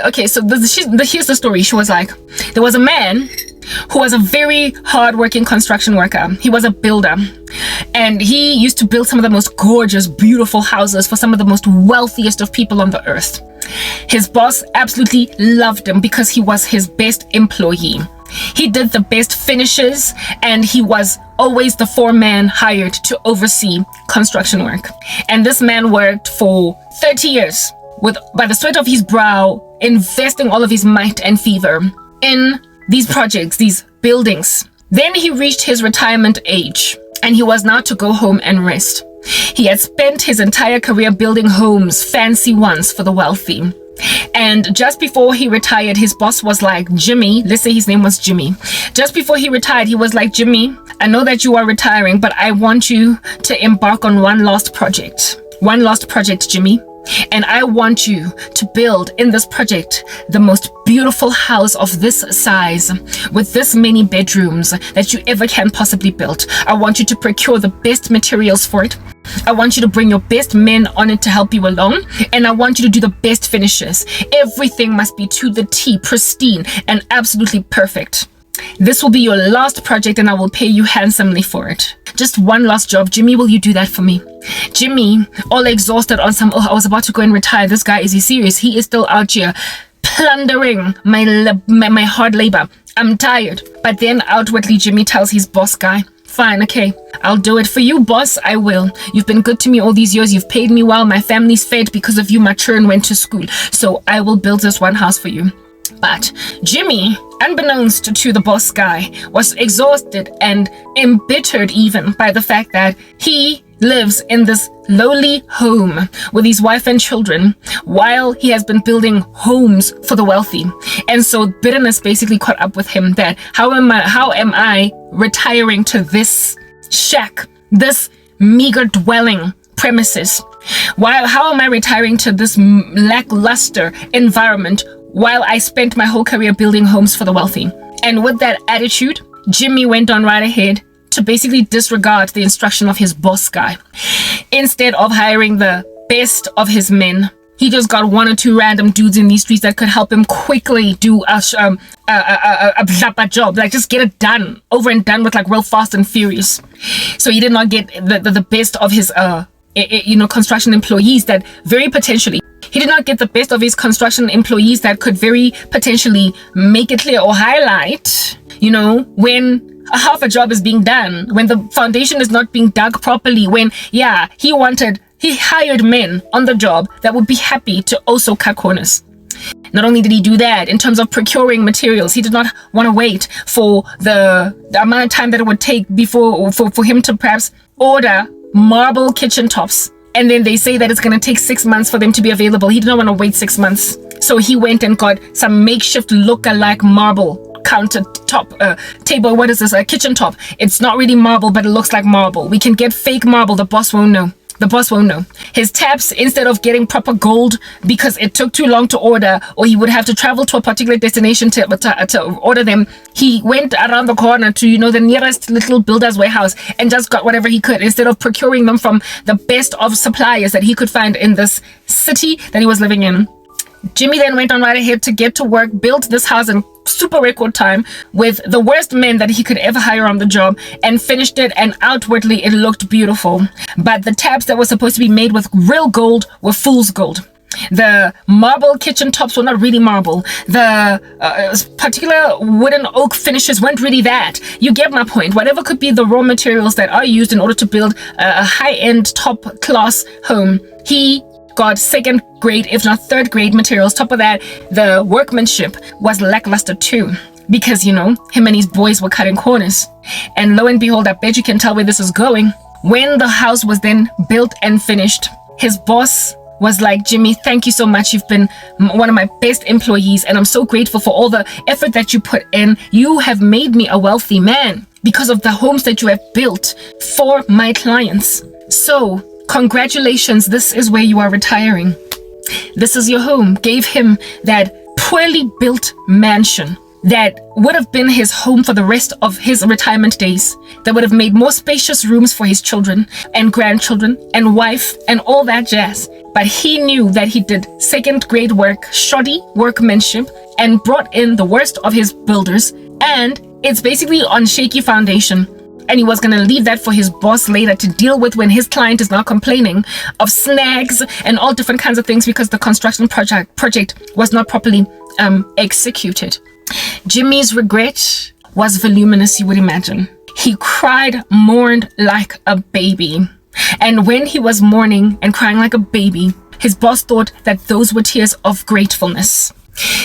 Okay, so here's the story. She was like, there was a man who was a very hardworking construction worker. He was a builder, and he used to build some of the most gorgeous, beautiful houses for some of the most wealthiest of people on the earth. His boss absolutely loved him because he was his best employee. He did the best finishes, and he was always the foreman hired to oversee construction work. And this man worked for 30 years by the sweat of his brow, investing all of his might and fever in these projects, these buildings. Then he reached his retirement age, and he was now to go home and rest. He had spent his entire career building homes, fancy ones for the wealthy. And just before he retired, his boss was like, Jimmy, let's say his name was Jimmy. Just before he retired, he was like, Jimmy, I know that you are retiring, but I want you to embark on one last project. One last project, Jimmy. And I want you to build in this project the most beautiful house of this size with this many bedrooms that you ever can possibly build. I want you to procure the best materials for it. I want you to bring your best men on it to help you along. And I want you to do the best finishes. Everything must be to the T, pristine and absolutely perfect. This will be your last project, and I will pay you handsomely for it. Just one last job. Jimmy, will you do that for me? Jimmy, all exhausted on some, I was about to go and retire. This guy, is he serious? He is still out here plundering my hard labor. I'm tired. But then outwardly, Jimmy tells his boss guy, fine, okay, I'll do it for you, boss. I will. You've been good to me all these years. You've paid me well. My family's fed because of you. My children went to school. So I will build this one house for you. But Jimmy, unbeknownst to the boss guy, was exhausted and embittered even by the fact that he lives in this lowly home with his wife and children while he has been building homes for the wealthy. And so bitterness basically caught up with him that how am I retiring to this shack, this meager dwelling premises? How am I retiring to this lackluster environment while I spent my whole career building homes for the wealthy? And with that attitude, Jimmy went on right ahead to basically disregard the instruction of his boss guy. Instead of hiring the best of his men, he just got one or two random dudes in these streets that could help him quickly do a job, like just get it done, over and done with, like real fast and furious. So he did not get the best of his construction employees that very potentially, he did not get the best of his construction employees that could very potentially make it clear or highlight, when half a job is being done, when the foundation is not being dug properly, when, he hired men on the job that would be happy to also cut corners. Not only did he do that, in terms of procuring materials, he did not want to wait for the amount of time that it would take for him to perhaps order marble kitchen tops. And then they say that it's going to take 6 months for them to be available. He did not want to wait 6 months. So he went and got some makeshift look-alike marble countertop table. What is this? A kitchen top. It's not really marble, but it looks like marble. We can get fake marble. The boss won't know. His taps, instead of getting proper gold because it took too long to order, or he would have to travel to a particular destination to order them, he went around the corner to the nearest little builder's warehouse and just got whatever he could, instead of procuring them from the best of suppliers that he could find in this city that he was living in. Jimmy then went on right ahead to get to work, built this house in super record time with the worst men that he could ever hire on the job, and finished it, and outwardly it looked beautiful. But the taps that were supposed to be made with real gold were fool's gold. The marble kitchen tops were not really marble. The particular wooden oak finishes weren't really that. You get my point. Whatever could be the raw materials that are used in order to build a high-end, top-class home, he got second grade, if not third grade materials. Top of that, the workmanship was lackluster too, because him and his boys were cutting corners. And lo and behold, I bet you can tell where this is going. When the house was then built and finished, his boss was like, Jimmy, thank you so much. You've been one of my best employees, and I'm so grateful for all the effort that you put in. You have made me a wealthy man because of the homes that you have built for my clients. So congratulations, this is where you are retiring. This is your home. Gave him that poorly built mansion that would have been his home for the rest of his retirement days, that would have made more spacious rooms for his children and grandchildren and wife and all that jazz. But he knew that he did second grade work, shoddy workmanship, and brought in the worst of his builders, and it's basically on shaky foundation. And he was going to leave that for his boss later to deal with when his client is now complaining of snags and all different kinds of things because the construction project was not properly executed. Jimmy's regret was voluminous, you would imagine. He cried, mourned like a baby. And when he was mourning and crying like a baby, his boss thought that those were tears of gratefulness.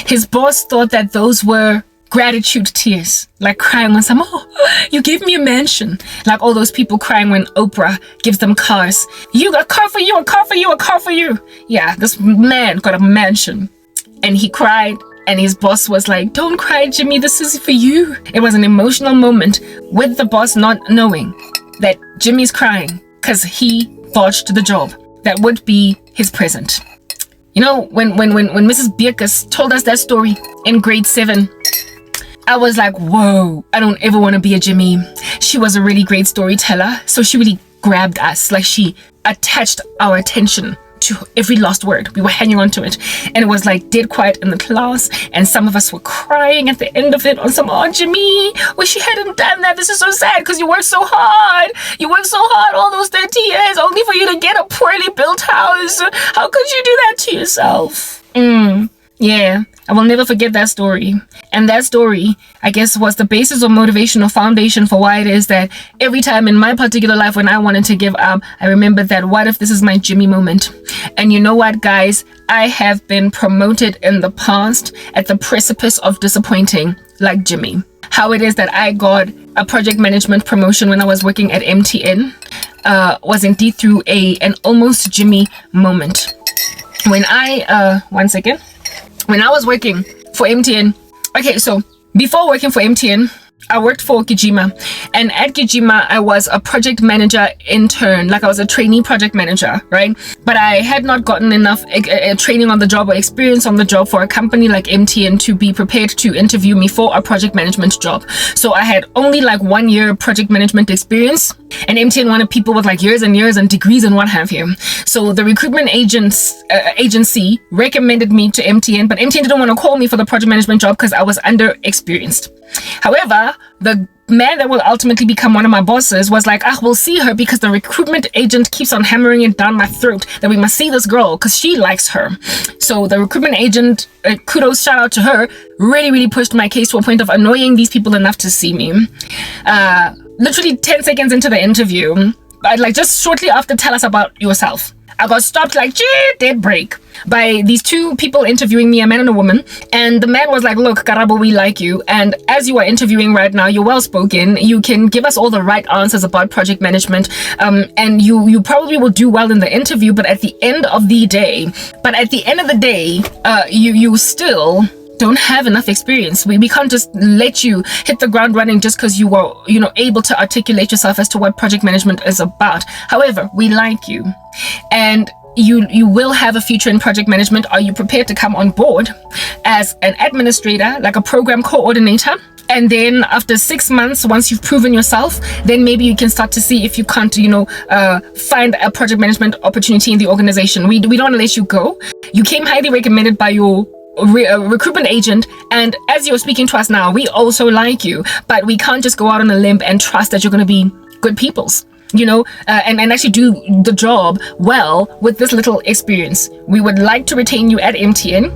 His boss thought that those were gratitude tears, like crying when someone, oh, you gave me a mansion. Like all those people crying when Oprah gives them cars. You got a car for you, a car for you, a car for you. Yeah, this man got a mansion. And he cried, and his boss was like, don't cry, Jimmy, this is for you. It was an emotional moment with the boss not knowing that Jimmy's crying because he botched the job that would be his present. You know, when Mrs. Bierkus told us that story in grade 7, I was like, whoa, I don't ever want to be a Jimmy. She was a really great storyteller. So she really grabbed us, like she attached our attention to every last word. We were hanging on to it. And it was like dead quiet in the class. And some of us were crying at the end of it on some, oh, Jimmy, wish you hadn't done that. This is so sad because you worked so hard. You worked so hard all those 30 years only for you to get a poorly built house. How could you do that to yourself? Yeah, I will never forget that story. And that story, I guess, was the basis or motivation or foundation for why it is that every time in my particular life when I wanted to give up, I remembered that what if this is my Jimmy moment? And you know what, guys? I have been promoted in the past at the precipice of disappointing, like Jimmy. How it is that I got a project management promotion when I was working at MTN was indeed through an almost Jimmy moment. When I, when I was working for MTN, okay, so before working for MTN, I worked for Kijima, and at Kijima, I was a project manager intern, like I was a trainee project manager, right? But I had not gotten enough training on the job or experience on the job for a company like MTN to be prepared to interview me for a project management job. So I had only like 1 year project management experience, and MTN wanted people with like years and years and degrees and what have you. So the recruitment agency recommended me to MTN, but MTN didn't want to call me for the project management job because I was underexperienced. However, the man that will ultimately become one of my bosses was like, we'll see her because the recruitment agent keeps on hammering it down my throat that we must see this girl because she likes her. So the recruitment agent, kudos, shout out to her, really pushed my case to a point of annoying these people enough to see me. Literally 10 seconds into the interview, like just shortly after, tell us about yourself, I got stopped like dead break by these two people interviewing me, a man and a woman. And the man was like, look, Karabo, we like you. And as you are interviewing right now, you're well spoken. You can give us all the right answers about project management. And you probably will do well in the interview. But at the end of the day, you still don't have enough experience. We can't just let you hit the ground running just because you were, able to articulate yourself as to what project management is about. However, we like you, and you will have a future in project management. Are you prepared to come on board as an administrator, like a program coordinator? And then after 6 months, once you've proven yourself, then maybe you can start to see if you can't, find a project management opportunity in the organization. We don't want to let you go. You came highly recommended by your recruitment agent, and as you're speaking to us now, we also like you, but we can't just go out on a limb and trust that you're going to be good peoples, and actually do the job well with this little experience. We would like to retain you at MTN,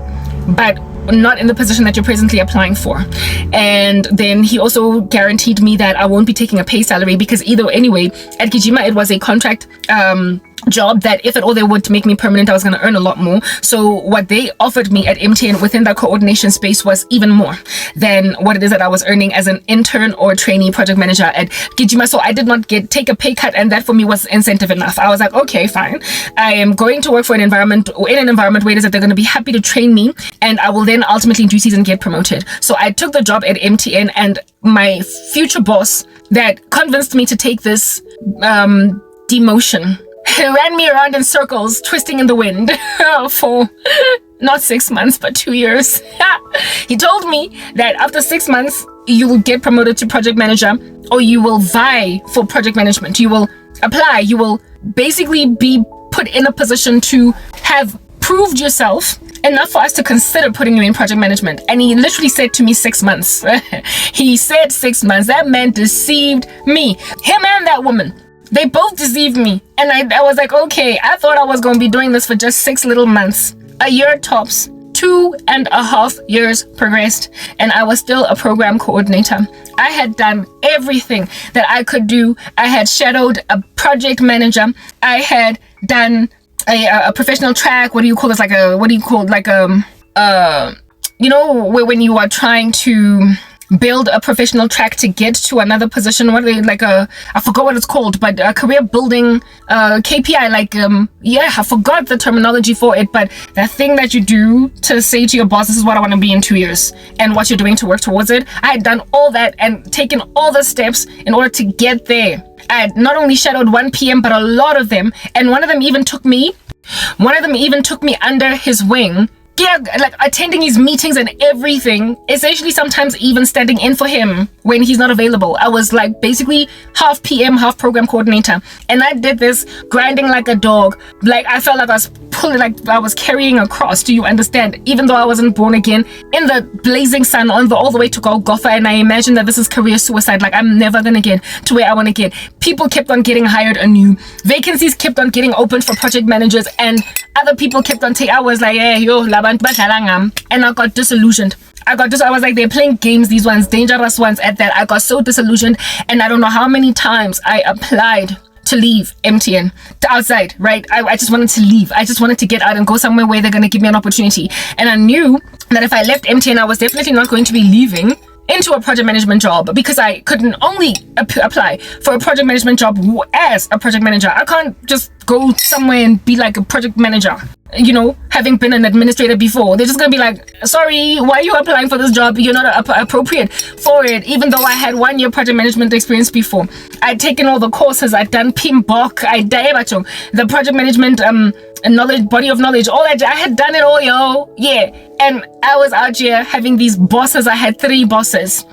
but not in the position that you're presently applying for. And then he also guaranteed me that I won't be taking a pay salary because anyway, at Kijima, it was a contract job that if at all they were to make me permanent, I was going to earn a lot more. So what they offered me at MTN within that coordination space was even more than what it is that I was earning as an intern or trainee project manager at Kijima. So I did not take a pay cut, and that for me was incentive enough. I was like, okay, fine. I am going to work for in an environment where it is that they're going to be happy to train me, and I will then ultimately in due season get promoted. So I took the job at MTN, and my future boss that convinced me to take this demotion ran me around in circles, twisting in the wind for not 6 months, but 2 years. He told me that after 6 months, you will get promoted to project manager, or you will vie for project management. You will apply. You will basically be put in a position to have proved yourself enough for us to consider putting you in project management. And he literally said to me 6 months. He said 6 months. That man deceived me. Him and that woman. They both deceived me. And I was like, okay, I thought I was going to be doing this for just 6 little months. A year tops. 2.5 years progressed, and I was still a program coordinator. I had done everything that I could do. I had shadowed a project manager. I had done a professional track. What do you call this? You know, when you are trying to build a professional track to get to another position, what are they, I forgot what it's called, but a career building KPI, I forgot the terminology for it, but that thing that you do to say to your boss, this is what I want to be in 2 years, and what you're doing to work towards it. I had done all that and taken all the steps in order to get there. I had not only shadowed one PM, but a lot of them, and one of them even took me under his wing. Yeah, like attending his meetings and everything, essentially sometimes even standing in for him when he's not available. I was like basically half PM, half program coordinator. And I did this grinding like a dog. Like I felt like I was pulling, like I was carrying a cross. Do you understand? Even though I wasn't born again, in the blazing sun all the way to Golgotha, and I imagine that this is career suicide. Like I'm never gonna get to where I want to get. People kept on getting hired anew. Vacancies kept on getting opened for project managers, and other people kept on taking. I was like, hey, yo, and I got disillusioned. I was like, they're playing games, these ones, dangerous ones at that. I got so disillusioned, and I don't know how many times I applied to leave MTN, to outside, right? I just wanted to leave. I just wanted to get out and go somewhere where they're going to give me an opportunity. And I knew that if I left MTN, I was definitely not going to be leaving into a project management job, because I couldn't only apply for a project management job as a project manager. I can't just go somewhere and be like a project manager, you know, having been an administrator before. They're just gonna be like, sorry, why are you applying for this job? You're not appropriate for it. Even though I had 1 year project management experience before, I'd taken all the courses, I'd done PMBOK, the project management knowledge, body of knowledge, all that. I had done it all, yo. Yeah. And I was out here having these bosses. I had 3 bosses.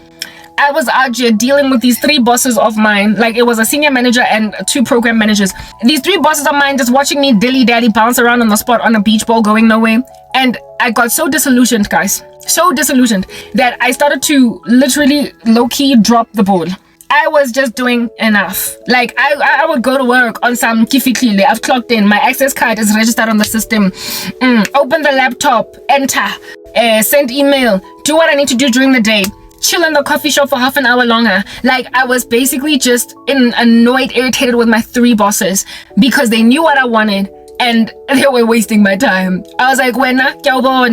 I was out here dealing with these 3 bosses of mine. Like, it was a senior manager and 2 program managers. These 3 bosses of mine just watching me dilly-dally bounce around on the spot on a beach ball going nowhere. And I got so disillusioned, guys. So disillusioned that I started to literally low-key drop the ball. I was just doing enough. Like, I would go to work on some kifiklile. I've clocked in. My access card is registered on the system. Open the laptop. Enter. Send email. Do what I need to do during the day. Chill in the coffee shop for half an hour longer. Like, I was basically just annoyed, irritated with my 3 bosses because they knew what I wanted and they were wasting my time. I was like, Wena,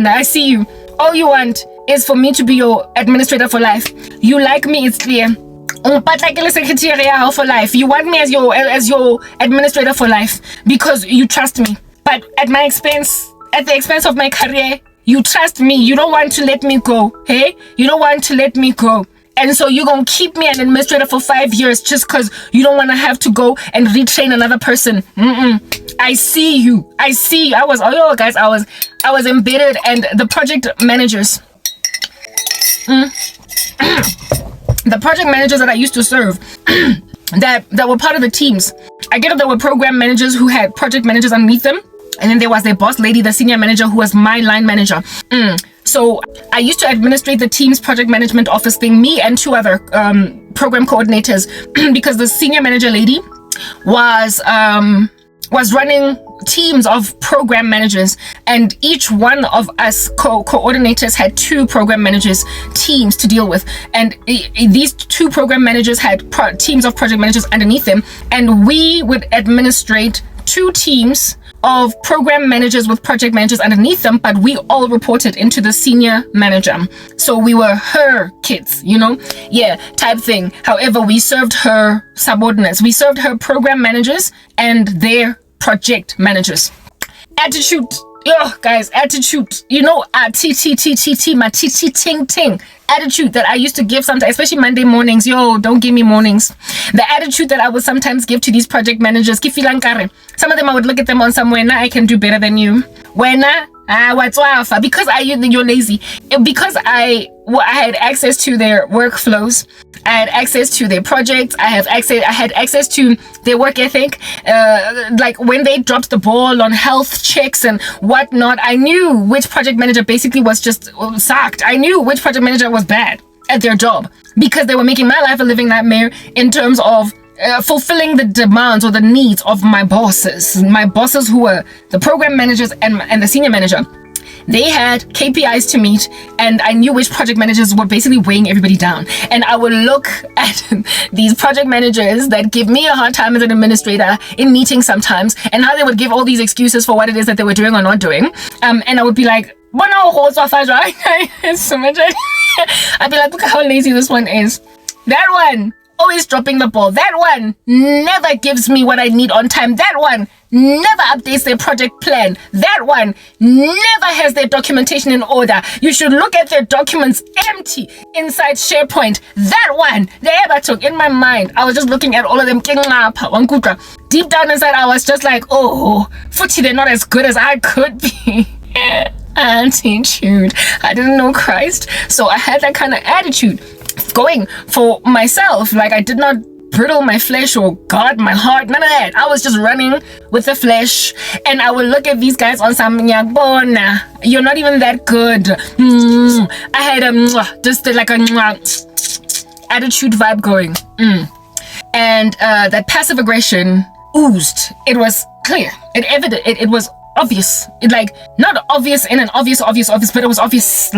I see you. All you want is for me to be your administrator for life. You like me, it's clear. For life. You want me as your administrator for life because you trust me. But at the expense of my career, you trust me. You don't want to let me go. Hey? You don't want to let me go. And so you're going to keep me an administrator for 5 years just because you don't want to have to go and retrain another person. I see you. I was embedded, and the project managers. The project managers that I used to serve that were part of the teams. I get that there were program managers who had project managers underneath them. And then there was their boss lady, the senior manager, who was my line manager. So I used to administrate the team's project management office thing, me and 2 other program coordinators, because the senior manager lady was running teams of program managers, and each one of us coordinators had 2 program managers teams to deal with, and these 2 program managers had teams of project managers underneath them, and we would administrate 2 teams of program managers with project managers underneath them, but we all reported into the senior manager. So we were her kids, you know? Yeah, type thing. However, we served her subordinates. We served her program managers and their project managers. Attitude. Yo, guys, attitude. You know, my ting attitude that I used to give sometimes, especially Monday mornings. Yo, don't give me mornings. The attitude that I would sometimes give to these project managers. Some of them I would look at them on somewhere, nah, I can do better than you. Wena, Because you're lazy. Because I had access to their workflows, I had access to their projects, I had access to their work ethic. Like when they dropped the ball on health checks and whatnot, I knew which project manager basically was just sacked. I knew which project manager was bad at their job because they were making my life a living nightmare in terms of fulfilling the demands or the needs of my bosses who were the program managers and the senior manager. They had KPIs to meet, and I knew which project managers were basically weighing everybody down. And I would look at these project managers that give me a hard time as an administrator in meetings sometimes, and how they would give all these excuses for what it is that they were doing or not doing. And I would be like, it's so much. I'd be like, look at how lazy this one is. That one always dropping the ball. That one never gives me what I need on time. That one never updates their project plan. That one never has their documentation in order. You should look at their documents empty inside SharePoint. That one, they ever took in my mind. I was just looking at all of them. Deep down inside, I was just like, oh, footy, they're not as good as I could be. Attitude. I didn't know Christ, so I had that kind of attitude going for myself. Like, I did not brittle my flesh or guard my heart, none of that. I was just running with the flesh, and I would look at these guys on something like, Bona, you're not even that good. I had just like a attitude vibe going. And that passive aggression oozed. It was clear. It was obvious. Not obvious in an obvious, but it was obvious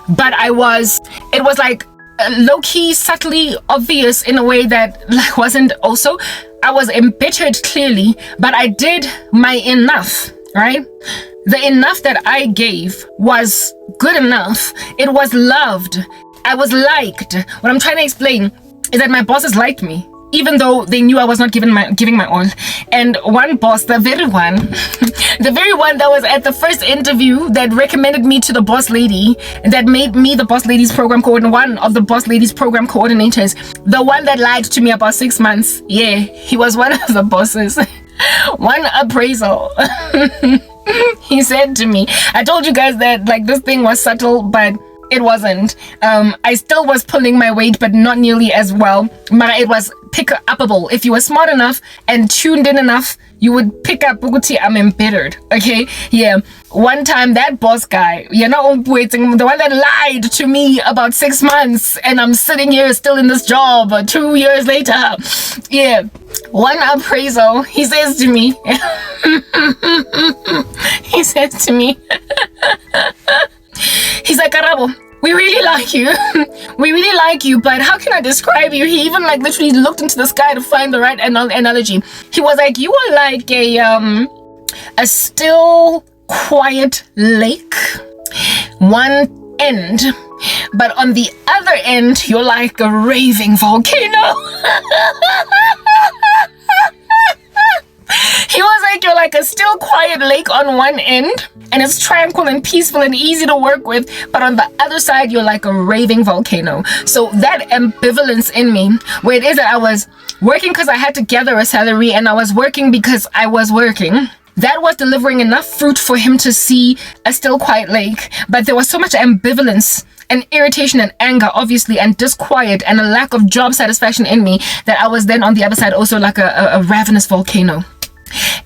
but it was like low-key, subtly obvious in a way that wasn't also. I was embittered clearly, but I did my enough, right? The enough that I gave was good enough. It was loved. I was liked. What I'm trying to explain is that my bosses liked me, even though they knew I was not giving my all. And one boss, the very one that was at the first interview that recommended me to the boss lady, that made me the boss lady's program coordinator, one of the boss lady's program coordinators, the one that lied to me about 6 months. Yeah, he was one of the bosses. One appraisal. He said to me, I told you guys that this thing was subtle, but it wasn't. I still was pulling my weight, but not nearly as well. But it was pick-upable. If you were smart enough and tuned in enough, you would pick up Buguti, I'm embittered. Okay? Yeah. One time, that boss guy, the one that lied to me about 6 months, and I'm sitting here still in this job 2 years later. Yeah. One appraisal, he says to me, he's like, Karabo, we really like you. We really like you, but how can I describe you? He even literally looked into the sky to find the right analogy. He was like, you are like a still, quiet lake, one end, but on the other end, you're like a raving volcano. He was like, you're like a still quiet lake on one end, and it's tranquil and peaceful and easy to work with, but on the other side, you're like a raving volcano. So that ambivalence in me, where it is that I was working because I had to gather a salary, and I was working because I was working, that was delivering enough fruit for him to see a still quiet lake. But there was so much ambivalence and irritation and anger, obviously, and disquiet and a lack of job satisfaction in me, that I was then on the other side also like a ravenous volcano.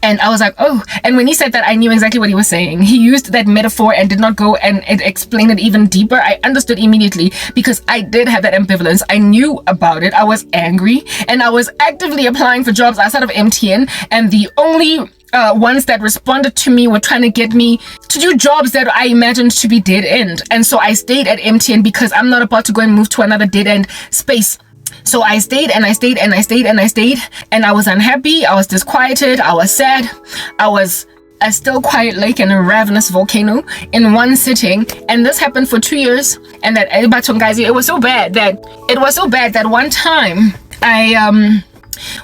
And I was like, oh, and when he said that, I knew exactly what he was saying. He used that metaphor and did not go and explain it even deeper. I understood immediately because I did have that ambivalence. I knew about it. I was angry, and I was actively applying for jobs outside of MTN, and the only ones that responded to me were trying to get me to do jobs that I imagined to be dead end. And so I stayed at MTN because I'm not about to go and move to another dead end space. So I stayed and I stayed and I stayed and I stayed, and I was unhappy, I was disquieted, I was sad, I was a still quiet lake and a ravenous volcano in one sitting. And this happened for 2 years. And that it was so bad that one time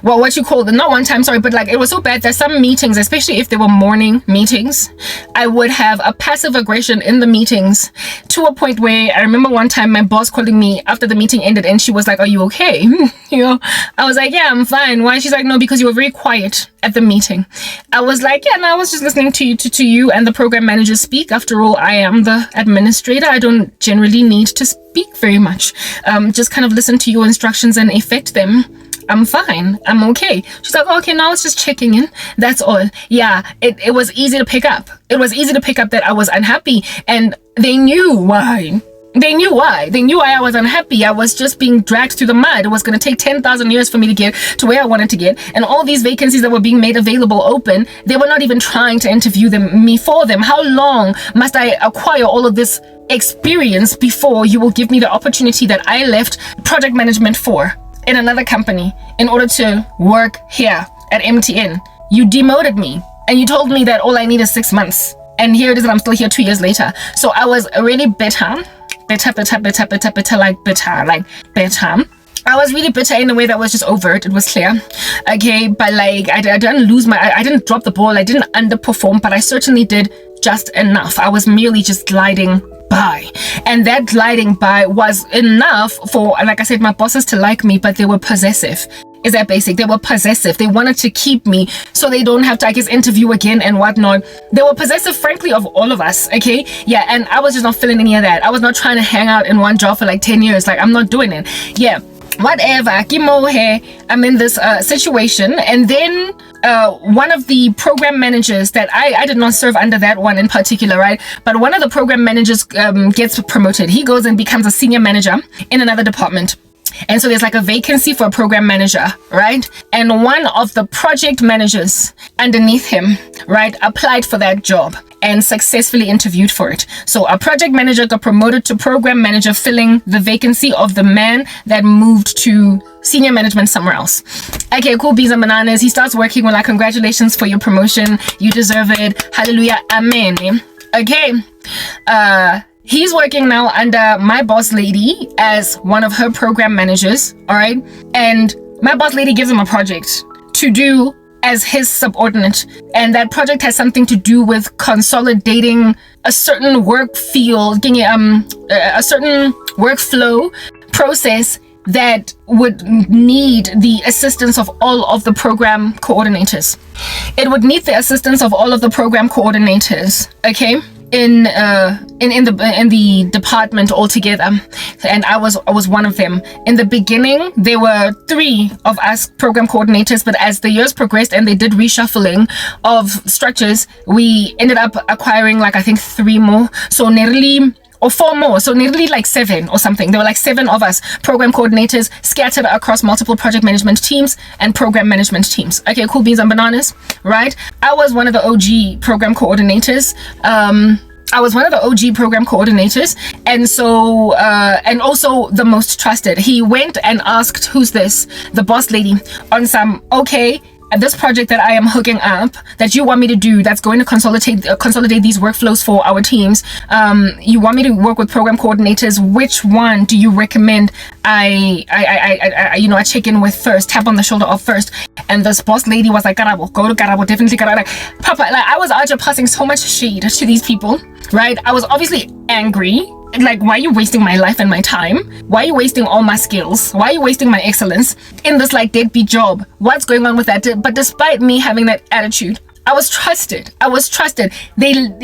well, what you call it, not one time, sorry, but like it was so bad that some meetings, especially if they were morning meetings, I would have a passive aggression in the meetings to a point where I remember one time my boss calling me after the meeting ended and she was like, are you okay? I was like, yeah, I'm fine. Why? She's like, no, because you were very quiet at the meeting. I was like, yeah, no, I was just listening to you and the program manager speak. After all, I am the administrator. I don't generally need to speak very much. Just kind of listen to your instructions and effect them. I'm fine. I'm okay. She's like, okay, now it's just checking in. That's all. Yeah, it was easy to pick up. It was easy to pick up that I was unhappy, and they knew why. They knew why. They knew why I was unhappy. I was just being dragged through the mud. It was going to take 10,000 years for me to get to where I wanted to get. And all these vacancies that were being made available open, they were not even trying to interview me for them. How long must I acquire all of this experience before you will give me the opportunity that I left project management for in another company in order to work here at MTN? You demoted me and you told me that all I need is 6 months. And here it is that I'm still here 2 years later. So I was really bitter. I was really bitter in a way that was just overt. It was clear. Okay, but like I didn't drop the ball. I didn't underperform, but I certainly did just enough. I was merely just gliding by, and that gliding by was enough for, like I said, my bosses to like me, but they were possessive. Is that basic? They were possessive. They wanted to keep me so they don't have to, I guess, interview again and whatnot. They were possessive, frankly, of all of us. Okay, yeah, and I was just not feeling any of that. I was not trying to hang out in one job for like 10 years. Like, I'm not doing it. Yeah, whatever. I'm in this situation, and then one of the program managers that I did not serve under that one in particular, right? But one of the program managers gets promoted. He goes and becomes a senior manager in another department. And so there's like a vacancy for a program manager, right? And one of the project managers underneath him, right, applied for that job and successfully interviewed for it. So a project manager got promoted to program manager, filling the vacancy of the man that moved to senior management somewhere else. Okay, cool beans and bananas. He starts working. We're like, congratulations for your promotion. You deserve it. Hallelujah. Amen. Okay. He's working now under my boss lady as one of her program managers, all right? And my boss lady gives him a project to do as his subordinate. And that project has something to do with consolidating a certain work field, a certain workflow process that would need the assistance of all of the program coordinators. It would need the assistance of all of the program coordinators, okay? In the department altogether, and I was one of them. In the beginning, there were 3 of us program coordinators, but as the years progressed and they did reshuffling of structures, we ended up acquiring like I think 3 more. So nearly, or 4 more, so nearly like 7 or something. There were like 7 of us program coordinators scattered across multiple project management teams and program management teams. Okay, cool beans and bananas, right? I was one of the OG program coordinators. And so and also the most trusted. He went and asked, who's this, the boss lady, on some, okay, this project that I am hooking up that you want me to do, that's going to consolidate these workflows for our teams. You want me to work with program coordinators. Which one do you recommend I check in with first, tap on the shoulder of first? And this boss lady was like, Karabo, go to Karabo, definitely Karabo. Like, Papa, like I was out here passing so much shade to these people, right? I was obviously angry. Like, why are you wasting my life and my time? Why are you wasting all my skills? Why are you wasting my excellence in this like deadbeat job? What's going on with that? But despite me having that attitude, I was trusted.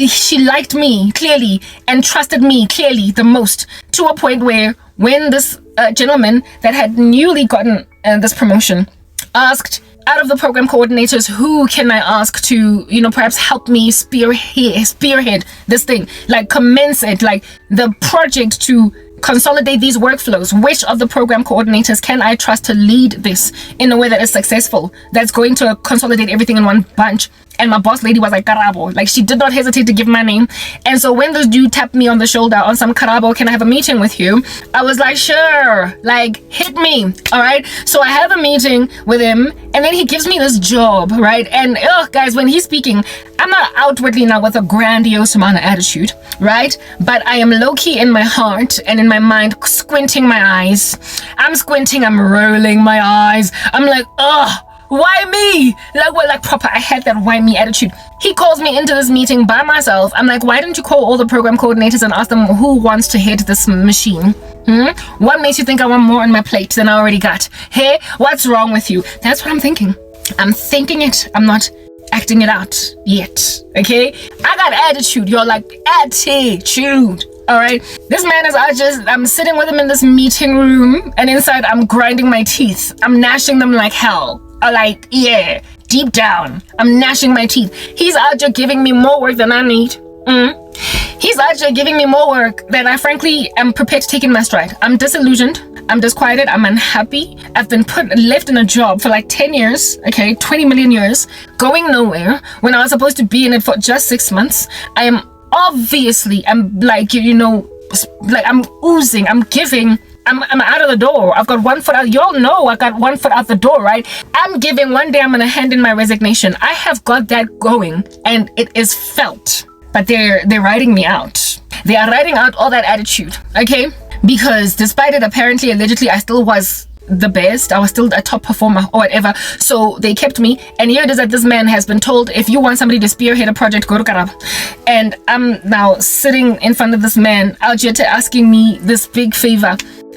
She liked me clearly and trusted me clearly the most, to a point where when this gentleman that had newly gotten this promotion asked, out of the program coordinators, who can I ask to, perhaps help me spearhead this thing, like commence it, like the project to consolidate these workflows? Which of the program coordinators can I trust to lead this in a way that is successful, that's going to consolidate everything in one bunch? And my boss lady was like, Karabo. Like, she did not hesitate to give my name. And so when this dude tapped me on the shoulder on some Karabo, can I have a meeting with you? I was like, sure, like, hit me. All right. So I have a meeting with him, and then he gives me this job, right? And guys, when he's speaking, I'm not outwardly now with a grandiose amount of attitude, right? But I am low-key in my heart and in my mind, squinting my eyes. I'm squinting, I'm rolling my eyes. I'm like, why me? Like proper, I had that why me attitude. He calls me into this meeting by myself. I'm like, why didn't you call all the program coordinators and ask them who wants to head this machine? What makes you think I want more on my plate than I already got? Hey, what's wrong with you? That's what I'm thinking. I'm thinking it. I'm not acting it out yet. Okay? I got attitude. You're like, attitude. All right, this man is, I'm sitting with him in this meeting room, and inside I'm grinding my teeth. I'm gnashing them like hell. Like, yeah, deep down, I'm gnashing my teeth. He's out there giving me more work than I need. He's out there giving me more work than I frankly am prepared to take in my stride. I'm disillusioned. I'm disquieted. I'm unhappy. I've been left in a job for like 10 years, okay, 20 million years, going nowhere when I was supposed to be in it for just 6 months. I am obviously, I'm like, like I'm oozing, I'm giving, I'm out of the door. I've got 1 foot out. Y'all know I got 1 foot out the door, right? I'm giving. One day I'm going to hand in my resignation. I have got that going, and it is felt. But they're writing me out. They are writing out all that attitude, okay? Because despite it, apparently, allegedly, I still was the best. I was still a top performer or whatever. So they kept me. And here it is that this man has been told, if you want somebody to spearhead a project, go to Karabo. And I'm now sitting in front of this man, Aljeta, asking me this big favor.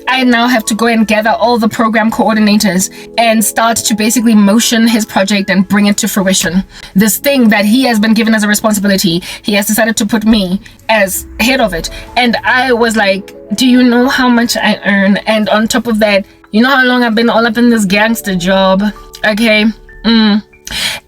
I now have to go and gather all the program coordinators and start to basically motion his project and bring it to fruition. This thing that he has been given as a responsibility, he has decided to put me as head of it. And I was like, do you know how much I earn? And on top of that, you know how long I've been all up in this gangster job? Okay.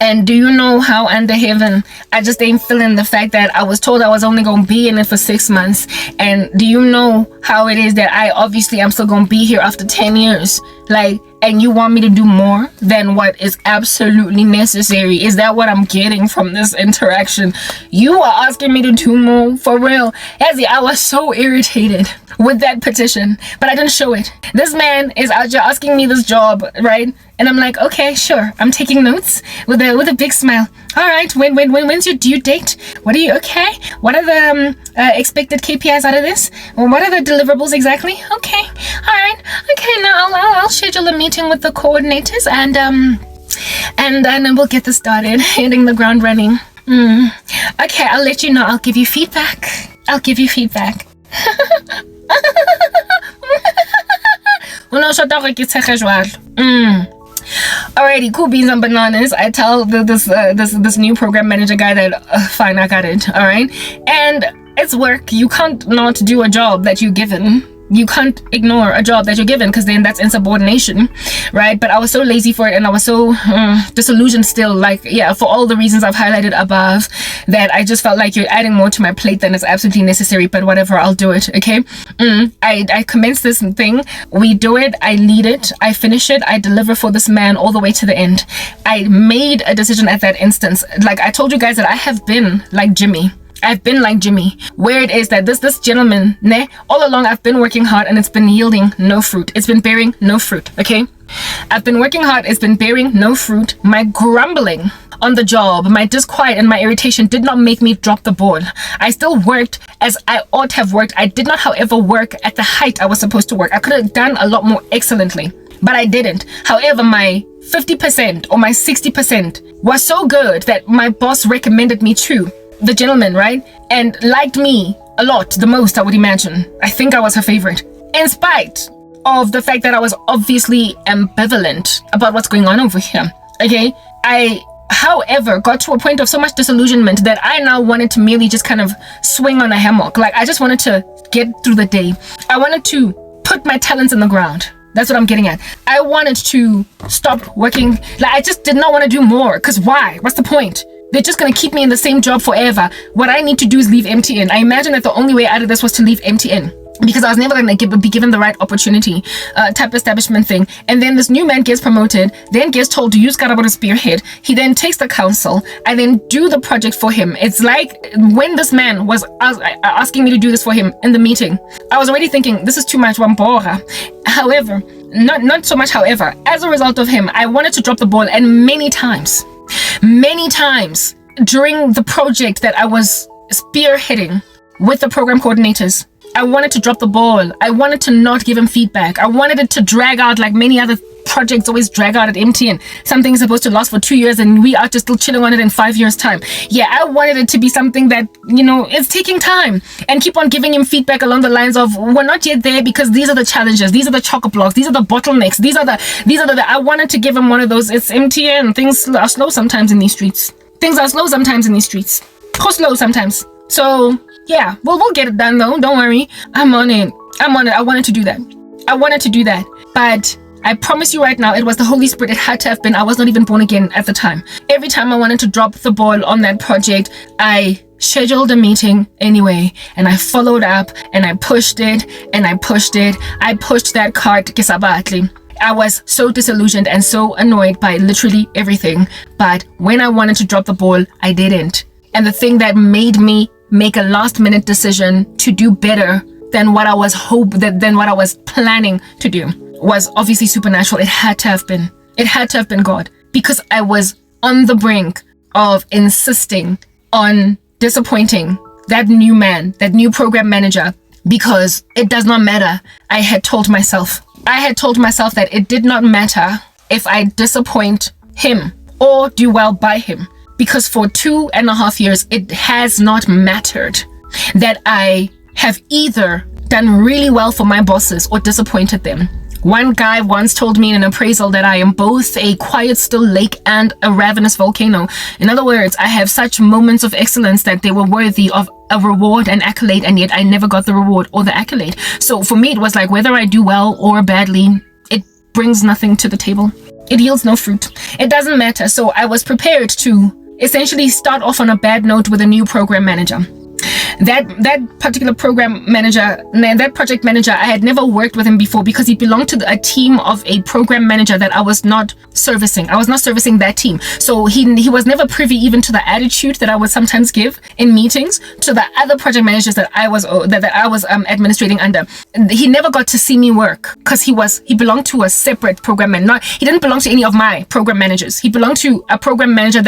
And do you know how under heaven I just ain't feeling the fact that I was told I was only going to be in it for 6 months? And do you know how it is that I obviously am still going to be here after 10 years? Like, and you want me to do more than what is absolutely necessary? Is that what I'm getting from this interaction? You are asking me to do more? For real? Ezzy, I was so irritated with that petition, but I didn't show it. This man is out here asking me this job, right? And I'm like, okay, sure. I'm taking notes with a big smile. All right, when's your due date? What are you, okay? What are the expected KPIs out of this? What are the deliverables exactly? Okay, all right. Okay, now I'll schedule a meeting with the coordinators and then we'll get this started, hitting the ground running. Okay, I'll let you know. I'll give you feedback. Alrighty, cool beans and bananas. I tell this new program manager guy that fine, I got it. All right, and it's work. You can't not do a job that you're given. You can't ignore a job that you're given, because then that's insubordination, right? But I was so lazy for it, and I was so disillusioned still, like, yeah, for all the reasons I've highlighted above, that I just felt like you're adding more to my plate than is absolutely necessary. But whatever, I'll do it, okay? I commence this thing, we do it, I lead it, I finish it, I deliver for this man all the way to the end. I made a decision at that instance. Like I told you guys that I have been like Jimmy. I've been like Jimmy, where it is that this gentleman, all along I've been working hard and it's been yielding no fruit. It's been bearing no fruit, okay? I've been working hard, it's been bearing no fruit. My grumbling on the job, my disquiet and my irritation did not make me drop the ball. I still worked as I ought to have worked. I did not, however, work at the height I was supposed to work. I could have done a lot more excellently, but I didn't. However, my 50% or my 60% was so good that my boss recommended me to the gentleman, right? And liked me a lot, the most, I would imagine. I think I was her favorite. In spite of the fact that I was obviously ambivalent about what's going on over here, okay? I, however, got to a point of so much disillusionment that I now wanted to merely just kind of swing on a hammock. Like, I just wanted to get through the day. I wanted to put my talents in the ground. That's what I'm getting at. I wanted to stop working. Like, I just did not want to do more. Because why? What's the point? They're just going to keep me in the same job forever. What I need to do is leave MTN. I imagine that the only way out of this was to leave MTN. because I was never going to be given the right opportunity type establishment thing. And then this new man gets promoted, then gets told to use Karabo to spearhead. He then takes the council. I then do the project for him. It's like when this man was asking me to do this for him in the meeting, I was already thinking, this is too much, Wambora. However, not so much however, as a result of him, I wanted to drop the ball, and many times during the project that I was spearheading with the program coordinators, I wanted to drop the ball. I wanted to not give him feedback. I wanted it to drag out like many other projects always drag out at MTN. Something's supposed to last for 2 years and we are just still chilling on it in 5 years' time. Yeah, I wanted it to be something that, it's taking time, and keep on giving him feedback along the lines of, we're not yet there because these are the challenges, these are the chock-a-blocks, these are the bottlenecks, these are the I wanted to give him one of those. It's MTN. Things are slow sometimes in these streets. Go slow sometimes. So yeah, we'll get it done though. Don't worry. I'm on it. I wanted to do that. But I promise you right now, it was the Holy Spirit. It had to have been. I was not even born again at the time. Every time I wanted to drop the ball on that project, I scheduled a meeting anyway, and I followed up, and I pushed it. I pushed that cart kisabatli. I was so disillusioned and so annoyed by literally everything. But when I wanted to drop the ball, I didn't. And the thing that made me make a last-minute decision to do better than what I was planning to do was obviously supernatural. It had to have been God, because I was on the brink of insisting on disappointing that new man, that new program manager, because it does not matter. I had told myself that it did not matter if I disappoint him or do well by him. Because for 2.5 years, it has not mattered that I have either done really well for my bosses or disappointed them. One guy once told me in an appraisal that I am both a quiet, still lake and a ravenous volcano. In other words, I have such moments of excellence that they were worthy of a reward and accolade, and yet I never got the reward or the accolade. So for me, it was like, whether I do well or badly, it brings nothing to the table. It yields no fruit. It doesn't matter. So I was prepared to essentially start off on a bad note with a new program manager. That particular program manager, that project manager, I had never worked with him before because he belonged to a team of a program manager that I was not servicing. I was not servicing that team. So he was never privy even to the attitude that I would sometimes give in meetings to the other project managers that I was administrating under. He never got to see me work because he belonged to a separate program manager. He didn't belong to any of my program managers. He belonged to a program manager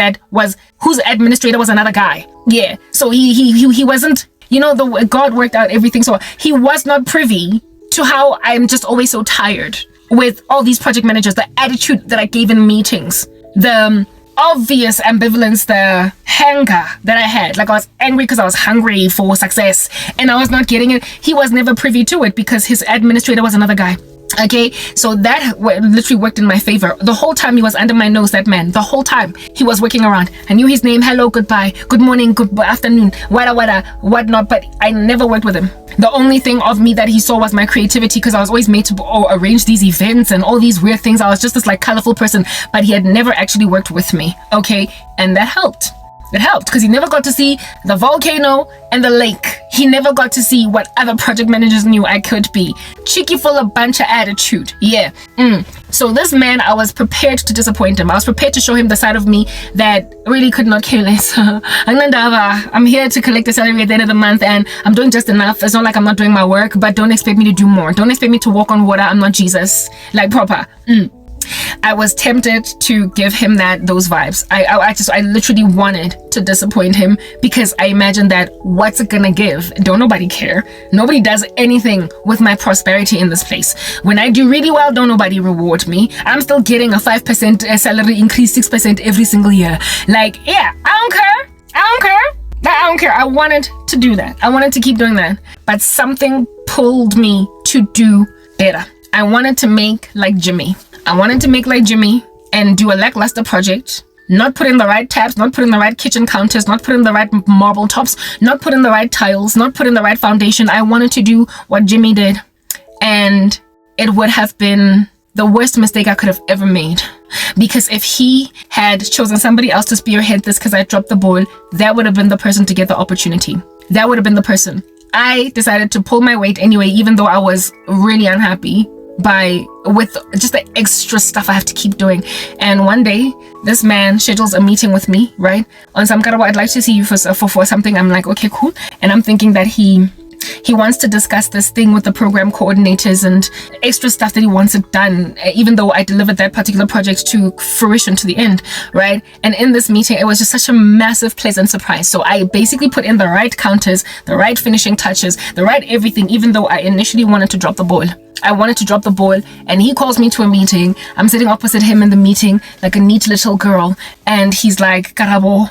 whose administrator was another guy. Yeah, so he wasn't, the way God worked out everything. So he was not privy to how I'm just always so tired with all these project managers, the attitude that I gave in meetings, the obvious ambivalence, the hunger that I had. Like, I was angry because I was hungry for success and I was not getting it. He was never privy to it because his administrator was another guy. Okay, so that literally worked in my favor. The whole time he was under my nose, that man. The whole time he was working around. I knew his name. Hello, goodbye, good morning, good afternoon, whatnot. But I never worked with him. The only thing of me that he saw was my creativity, because I was always made to arrange these events and all these weird things. I was just this like colorful person, but he had never actually worked with me. Okay, and that helped. It helped because he never got to see the volcano and the lake. He never got to see what other project managers knew I could be. Cheeky, full of bunch of attitude. Yeah. So this man, I was prepared to disappoint him. I was prepared to show him the side of me that really could not care less. I'm here to collect a salary at the end of the month and I'm doing just enough. It's not like I'm not doing my work, but don't expect me to do more. Don't expect me to walk on water. I'm not Jesus. Like proper. I was tempted to give him those vibes. I literally wanted to disappoint him because I imagined that what's it gonna give? Don't nobody care. Nobody does anything with my prosperity in this place. When I do really well, don't nobody reward me. I'm still getting a 5% salary increase, 6% every single year. Like, yeah, I don't care. I wanted to do that. I wanted to keep doing that. But something pulled me to do better. I wanted to make like Jimmy. And do a lackluster project, not put in the right taps, not put in the right kitchen counters, not put in the right marble tops, not put in the right tiles, not put in the right foundation. I wanted to do what Jimmy did, and it would have been the worst mistake I could have ever made. Because if he had chosen somebody else to spearhead this because I dropped the ball, that would have been the person to get the opportunity. That would have been the person. I decided to pull my weight anyway, even though I was really unhappy with just the extra stuff I have to keep doing. And one day this man schedules a meeting with me, right? On some Karabo, I'd like to see you for something. I'm like, okay, cool. And I'm thinking that he wants to discuss this thing with the program coordinators and extra stuff that he wants it done, even though I delivered that particular project to fruition to the end, right? And in this meeting, it was just such a massive, pleasant surprise. So I basically put in the right counters, the right finishing touches, the right everything, even though I initially wanted to drop the ball. I wanted to drop the ball, and he calls me to a meeting. I'm sitting opposite him in the meeting like a neat little girl, and he's like, Karabo,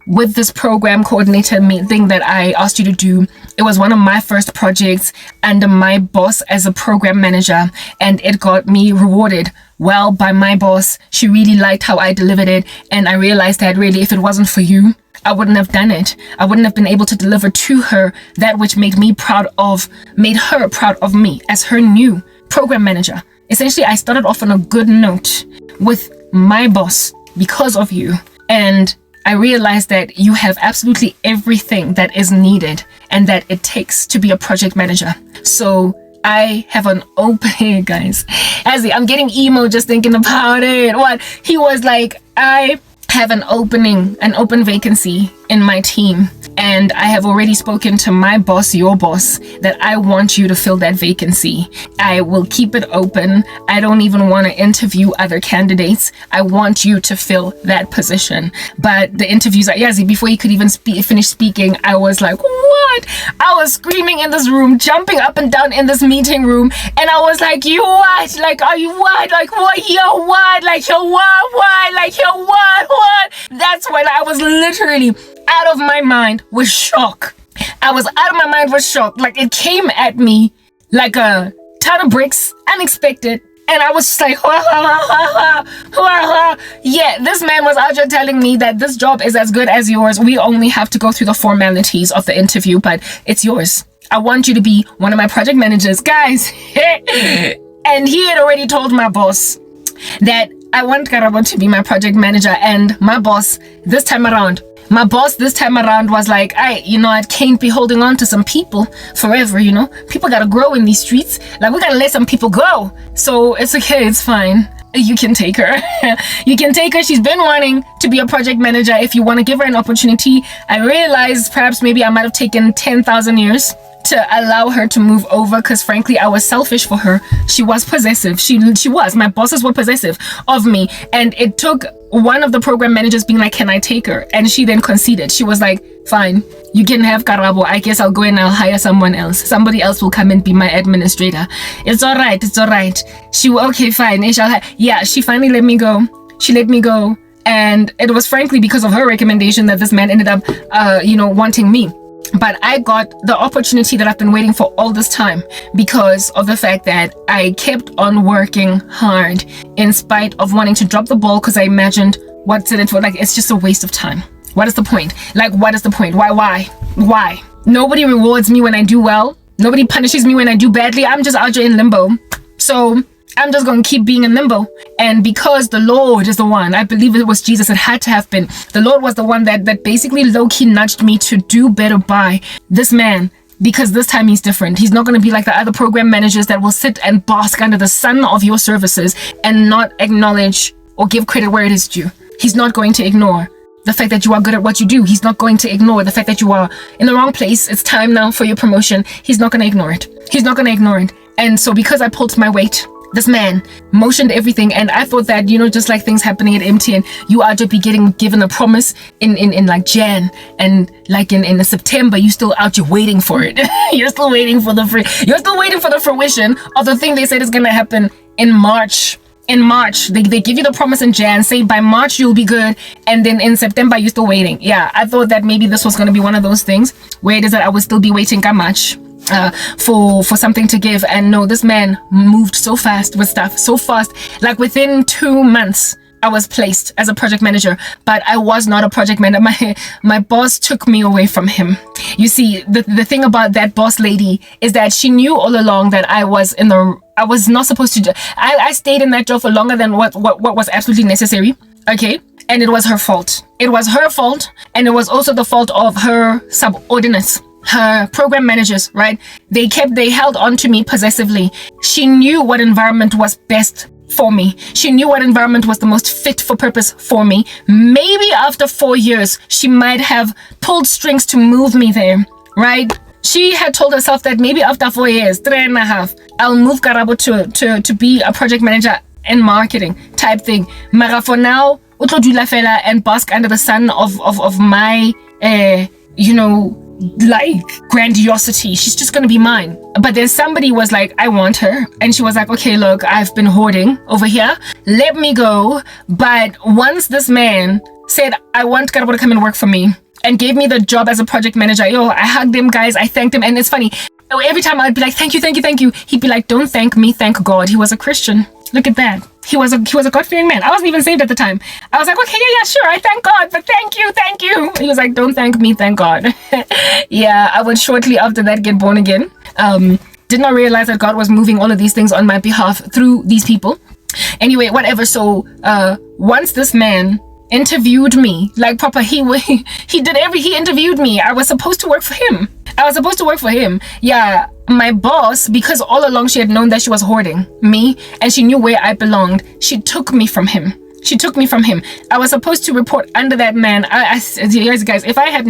with this program coordinator thing that I asked you to do, it was one of my first projects under my boss as a program manager, and it got me rewarded well by my boss. She really liked how I delivered it, and I realized that really, if it wasn't for you, I wouldn't have done it. I wouldn't have been able to deliver to her that which made her proud of me as her new program manager. Essentially, I started off on a good note with my boss because of you, and I realized that you have absolutely everything that is needed and that it takes to be a project manager. So I have an open, guys, I'm getting emo just thinking about it. What he was like, I have an open vacancy in my team, and I have already spoken to my boss, your boss, that I want you to fill that vacancy. I will keep it open. I don't even want to interview other candidates. I want you to fill that position. But the interviews are Yazi, before he could even finish speaking, I was like, what? I was screaming in this room, jumping up and down in this meeting room, and I was like, you what? Like, are you what? Like, what? Yo, what? Like, yo, what? Like, yo, what? That's when I was literally out of my mind with shock. I was out of my mind with shock. Like, it came at me like a ton of bricks, unexpected. And I was just like, yeah, this man was out here telling me that this job is as good as yours. We only have to go through the formalities of the interview, but it's yours. I want you to be one of my project managers, guys. And he had already told my boss that I want Karabo to be my project manager, and my boss this time around was like, I can't be holding on to some people forever, People gotta grow in these streets. Like, we gotta let some people go. So it's okay, it's fine. You can take her. You can take her. She's been wanting to be a project manager. If you want to give her an opportunity, I realized perhaps maybe I might have taken 10,000 years to allow her to move over, because frankly I was selfish for her. She was possessive. She was. My bosses were possessive of me, and it took one of the program managers being like, can I take her? And she then conceded. She was like, fine, you can have Karabo. I guess I'll go and I'll hire someone else. Somebody else will come and be my administrator. It's all right. Okay, fine. She finally let me go. She let me go, and it was frankly because of her recommendation that this man ended up wanting me. But I got the opportunity that I've been waiting for all this time because of the fact that I kept on working hard in spite of wanting to drop the ball, because I imagined what's in it for. Like, it's just a waste of time. What is the point? Like, what is the point? Why? Nobody rewards me when I do well. Nobody punishes me when I do badly. I'm just out here in limbo. So I'm just going to keep being in limbo. And because the Lord is the one, I believe it was Jesus, it had to have been. The Lord was the one that basically low-key nudged me to do better by this man. Because this time he's different. He's not going to be like the other program managers that will sit and bask under the sun of your services and not acknowledge or give credit where it is due. He's not going to ignore the fact that you are good at what you do. He's not going to ignore the fact that you are in the wrong place. It's time now for your promotion. He's not going to ignore it. And so because I pulled my weight, this man motioned everything, and I thought that, just like things happening at MTN, you are to be given a promise in like Jan, and like in September, you still out here waiting for it. You're still waiting for the fruition of the thing they said is gonna happen in March. They give you the promise in Jan, say by March you'll be good, and then in September you're still waiting. Yeah, I thought that maybe this was gonna be one of those things where it is that I would still be waiting much for something to give. And no, this man moved so fast with stuff, so fast. Like within 2 months I was placed as a project manager, but I was not a project manager. My boss took me away from him. You see, the thing about that boss lady is that she knew all along that I was not supposed to I stayed in that job for longer than what was absolutely necessary. Okay, and it was her fault. And it was also the fault of her subordinates. her program managers, right? They held on to me possessively. She knew what environment was best for me. She knew what environment was the most fit for purpose for me. Maybe after 4 years, she might have pulled strings to move me there, right? She had told herself that maybe after 4 years, 3.5, I'll move Karabo to be a project manager in marketing type thing. Mara for now, utlo dula fela and bask under the sun of my, like grandiosity. She's just gonna be mine. But then somebody was like, I want her. And she was like, okay, look, I've been hoarding over here. Let me go. But once this man said, I want Karabo to come and work for me, and gave me the job as a project manager, I hugged him, guys. I thanked him. And it's funny. Every time I'd be like, thank you, thank you, thank you. He'd be like, don't thank me, thank God. He was a Christian. Look at that. He was a God-fearing man. I wasn't even saved at the time. I was like, okay, yeah, sure. I thank God, but thank you, thank you. He was like, don't thank me, thank God. Yeah, I would shortly after that get born again. Did not realize that God was moving all of these things on my behalf through these people. Anyway, whatever. So once this man interviewed me, like proper, he interviewed me. I was supposed to work for him. Yeah, my boss, because all along she had known that she was hoarding me and she knew where I belonged, she took me from him. I was supposed to report under that man. Guys, if I had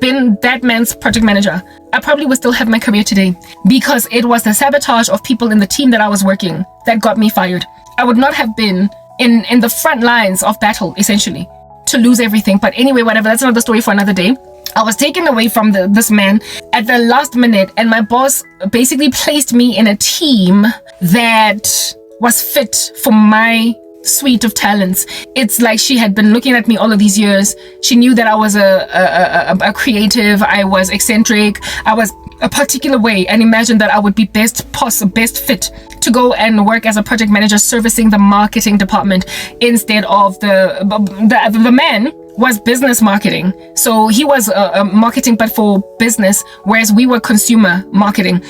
been that man's project manager, I probably would still have my career today, because it was the sabotage of people in the team that I was working that got me fired. I would not have been in the front lines of battle, essentially, to lose everything. But anyway, whatever, that's another story for another day. I was taken away from this man at the last minute, and my boss basically placed me in a team that was fit for my suite of talents. It's like she had been looking at me all of these years. She knew that I was a creative, I was eccentric, I was a particular way, and imagined that I would be best fit to go and work as a project manager servicing the marketing department instead of the man was business marketing. So he was marketing but for business, whereas we were consumer marketing.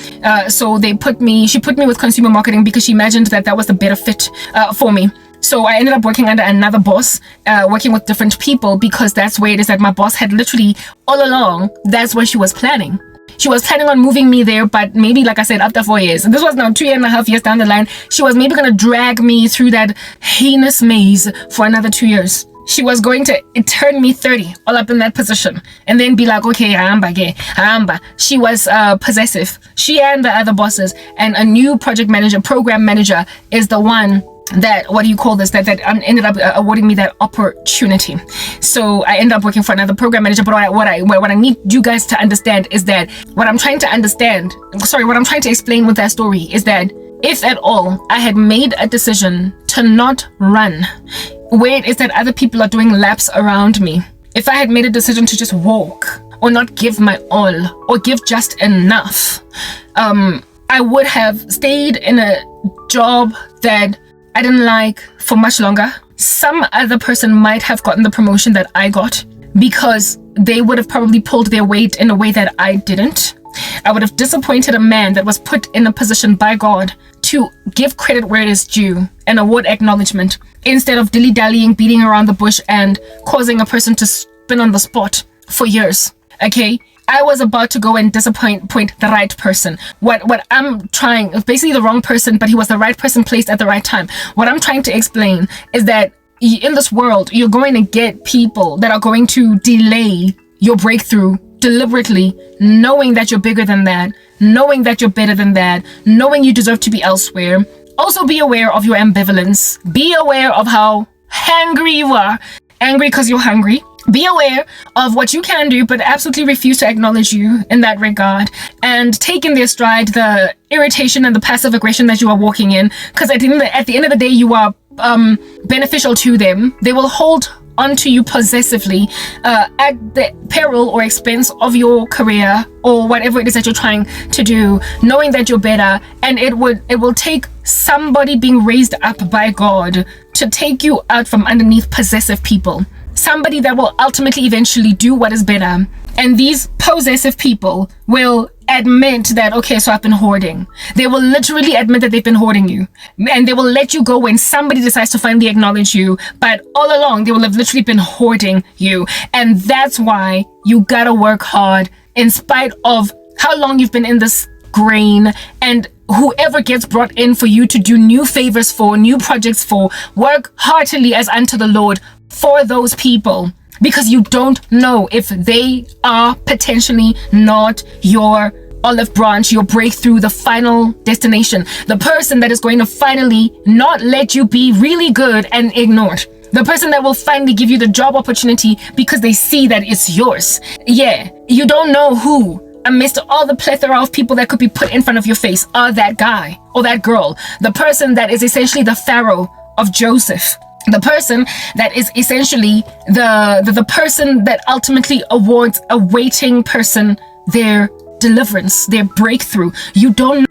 So she put me with consumer marketing because she imagined that was the better fit for me. So I ended up working under another boss, working with different people, because that's where it is that my boss had literally all along, that's where she was planning. She was planning on moving me there, but maybe, like I said, after 4 years. And this was now 2.5 years down the line. She was maybe going to drag me through that heinous maze for another 2 years. She was going to turn me 30 all up in that position and then be like, okay, hamba. She was possessive. She and the other bosses, and a new program manager is the one that ended up awarding me that opportunity. So I ended up working for another program manager. But what I need you guys to understand is that what I'm trying to explain with that story is that if at all I had made a decision to not run, where it is that other people are doing laps around me, if I had made a decision to just walk or not give my all or give just enough, I would have stayed in a job that I didn't like for much longer. Some other person might have gotten the promotion that I got because they would have probably pulled their weight in a way that I didn't. I would have disappointed a man that was put in a position by God to give credit where it is due and award acknowledgement, instead of dilly-dallying, beating around the bush and causing a person to spin on the spot for years. Okay? I was about to go and disappoint the right person. What I'm trying, basically the wrong person, but he was the right person placed at the right time. What I'm trying to explain is that in this world, you're going to get people that are going to delay your breakthrough deliberately, knowing that you're bigger than that, knowing that you're better than that, knowing you deserve to be elsewhere. Also be aware of your ambivalence. Be aware of how hangry you are. Angry because you're hungry. Be aware of what you can do, but absolutely refuse to acknowledge you in that regard, and take in their stride the irritation and the passive aggression that you are walking in, because at the end of the day, you are beneficial to them. They will hold onto you possessively at the peril or expense of your career or whatever it is that you're trying to do, knowing that you're better. And it will take somebody being raised up by God to take you out from underneath possessive people. Somebody that will ultimately eventually do what is better. And these possessive people will admit that, okay, so I've been hoarding. They will literally admit that they've been hoarding you, and they will let you go when somebody decides to finally acknowledge you, but all along they will have literally been hoarding you. And that's why you gotta work hard in spite of how long you've been in this grain, and whoever gets brought in for you to do new favors for, new projects for, work heartily as unto the Lord for those people, because you don't know if they are potentially not your olive branch, your breakthrough, the final destination, the person that is going to finally not let you be really good and ignored, the person that will finally give you the job opportunity because they see that it's yours. Yeah, you don't know who amidst all the plethora of people that could be put in front of your face are that guy or that girl, the person that is essentially the Pharaoh of Joseph, the person that is essentially the person that ultimately awards a waiting person their deliverance, their breakthrough. You don't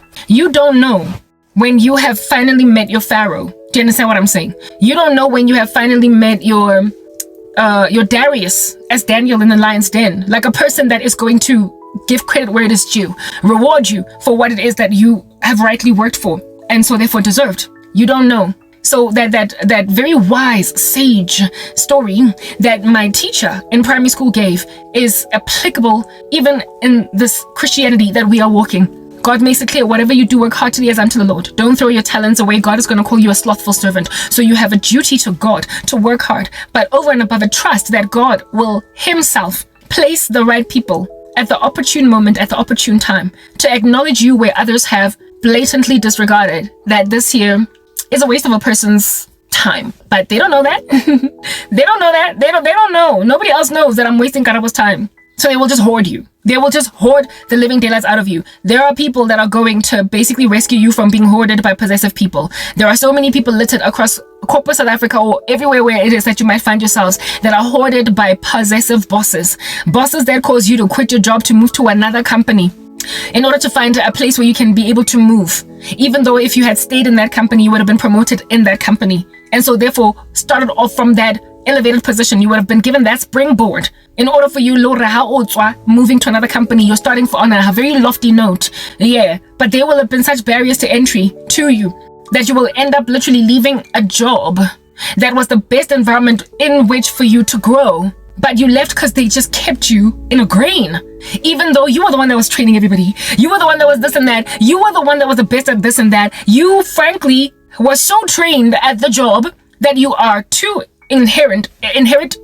know when you have finally met your Pharaoh. Do you understand what I'm saying? You don't know when you have finally met your Darius as Daniel in the lion's den, like a person that is going to give credit where it is due, reward you for what it is that you have rightly worked for and so therefore deserved. You don't know. So that very wise sage story that my teacher in primary school gave is applicable even in this Christianity that we are walking. God makes it clear, whatever you do, work heartily as unto the Lord. Don't throw your talents away. God is going to call you a slothful servant. So you have a duty to God to work hard, but over and above it, trust that God will himself place the right people at the opportune moment, at the opportune time, to acknowledge you where others have blatantly disregarded that this here is a waste of a person's time. But they don't know that. They don't know that. They don't know. Nobody else knows that I'm wasting Karabo's time. So they will just hoard you. They will just hoard the living daylights out of you. There are people that are going to basically rescue you from being hoarded by possessive people. There are so many people littered across corporate South Africa or everywhere where it is that you might find yourselves that are hoarded by possessive bosses. Bosses that cause you to quit your job to move to another company in order to find a place where you can be able to move. Even though if you had stayed in that company, you would have been promoted in that company. And so therefore started off from that elevated position. You would have been given that springboard. In order for you, moving to another company, you're starting on a very lofty note. Yeah, but there will have been such barriers to entry to you that you will end up literally leaving a job that was the best environment in which for you to grow. But you left because they just kept you in a grain. Even though you were the one that was training everybody. You were the one that was this and that. You were the one that was the best at this and that. You, frankly, were so trained at the job that you are too inherent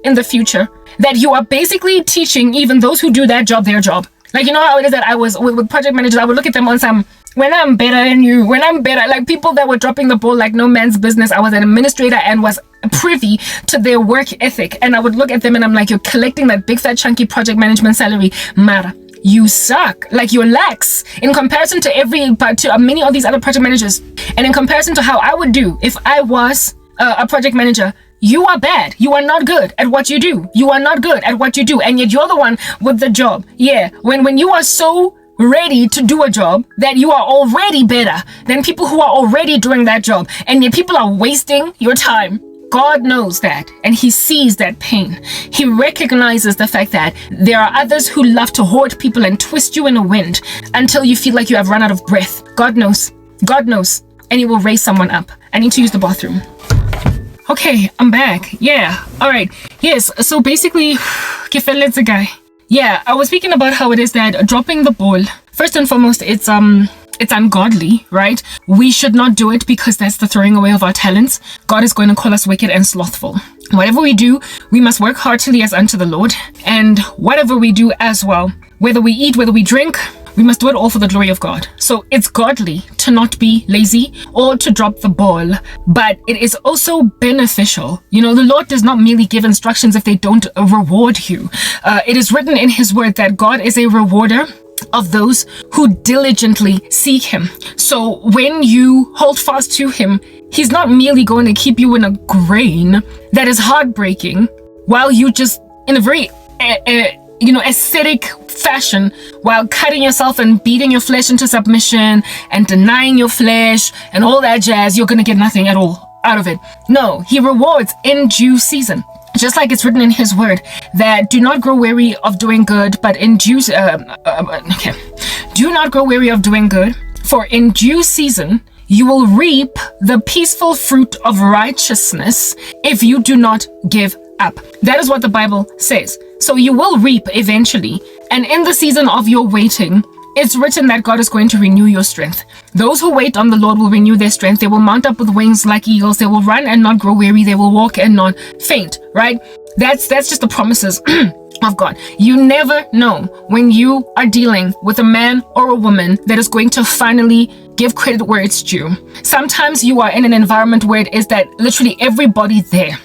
in the future, that you are basically teaching even those who do that job their job. Like, you know how it is that I was with project managers, I would look at them on some, when I'm better than you, when I'm better, like people that were dropping the ball like no man's business. I was an administrator and was privy to their work ethic, and I would look at them and I'm like, you're collecting that big fat chunky project management salary, Mara, you suck. Like, you're lax in comparison to many of these other project managers, and in comparison to how I would do if I was a project manager. You are bad. You are not good at what you do. You are not good at what you do. And yet you're the one with the job. Yeah. When you are so ready to do a job that you are already better than people who are already doing that job. And yet people are wasting your time. God knows that. And he sees that pain. He recognizes the fact that there are others who love to hoard people and twist you in a wind until you feel like you have run out of breath. God knows. God knows. And he will raise someone up. I need to use the bathroom. Okay, I'm back. Yeah. All right. Yes. So basically, guy. Yeah, I was speaking about how it is that dropping the ball, first and foremost, it's ungodly, right? We should not do it because that's the throwing away of our talents. God is going to call us wicked and slothful. Whatever we do, we must work heartily as unto the Lord. And whatever we do as well, whether we eat, whether we drink, we must do it all for the glory of God. So it's godly to not be lazy or to drop the ball, but it is also beneficial. You know, the Lord does not merely give instructions if they don't reward you. It is written in his word that God is a rewarder of those who diligently seek him. So when you hold fast to him, he's not merely going to keep you in a grain that is heartbreaking while you just in a very ascetic fashion, while cutting yourself and beating your flesh into submission and denying your flesh and all that jazz. You're going to get nothing at all out of it. No, he rewards in due season. Just like it's written in his word that do not grow weary of doing good, but in due Do not grow weary of doing good, for in due season you will reap the peaceful fruit of righteousness if you do not give up. That is what the Bible says. So you will reap eventually. And in the season of your waiting, it's written that God is going to renew your strength. Those who wait on the Lord will renew their strength. They will mount up with wings like eagles. They will run and not grow weary. They will walk and not faint, right? That's just the promises of God. You never know when you are dealing with a man or a woman that is going to finally give credit where it's due. Sometimes you are in an environment where it is that literally everybody there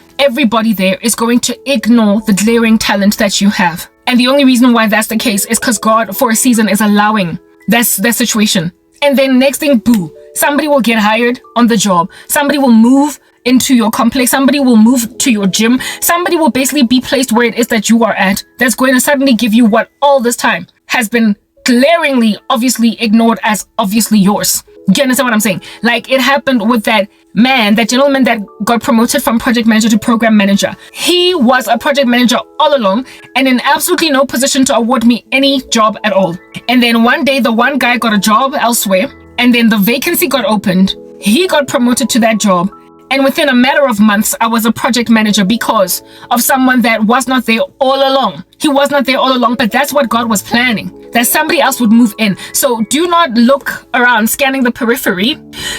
is going to ignore the glaring talent that you have. And the only reason why that's the case is because God for a season is allowing that situation. And then next thing, boo, somebody will get hired on the job. Somebody will move into your complex. Somebody will move to your gym. Somebody will basically be placed where it is that you are at. That's going to suddenly give you what all this time has been glaringly, obviously ignored as obviously yours. Do you understand what I'm saying? Like it happened with that man, that gentleman that got promoted from project manager to program manager. He was a project manager all along and in absolutely no position to award me any job at all. And then one day, the one guy got a job elsewhere and then the vacancy got opened. He got promoted to that job. And within a matter of months, I was a project manager because of someone that was not there all along. He was not there all along, but that's what God was planning, that somebody else would move in. So do not look around scanning the periphery.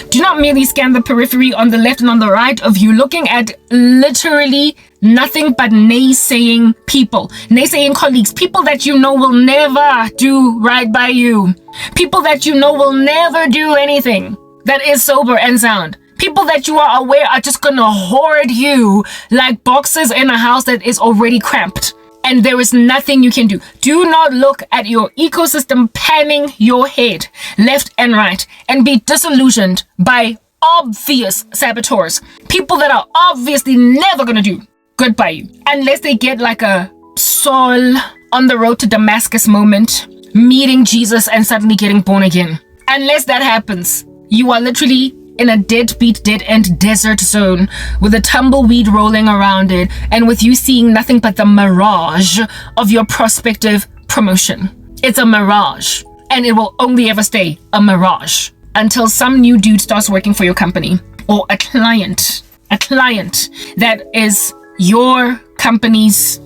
Do not merely scan the periphery on the left and on the right of you, looking at literally nothing but naysaying people, naysaying colleagues, people that you know will never do right by you, people that you know will never do anything that is sober and sound. People that you are aware are just gonna hoard you like boxes in a house that is already cramped. And there is nothing you can do. Do not look at your ecosystem panning your head left and right and be disillusioned by obvious saboteurs. People that are obviously never gonna do good by you unless they get like a Saul on the road to Damascus moment, meeting Jesus and suddenly getting born again. Unless that happens, you are literally in a dead-end desert zone with a tumbleweed rolling around it and with you seeing nothing but the mirage of your prospective promotion. It's a mirage and it will only ever stay a mirage until some new dude starts working for your company or a client that is your company's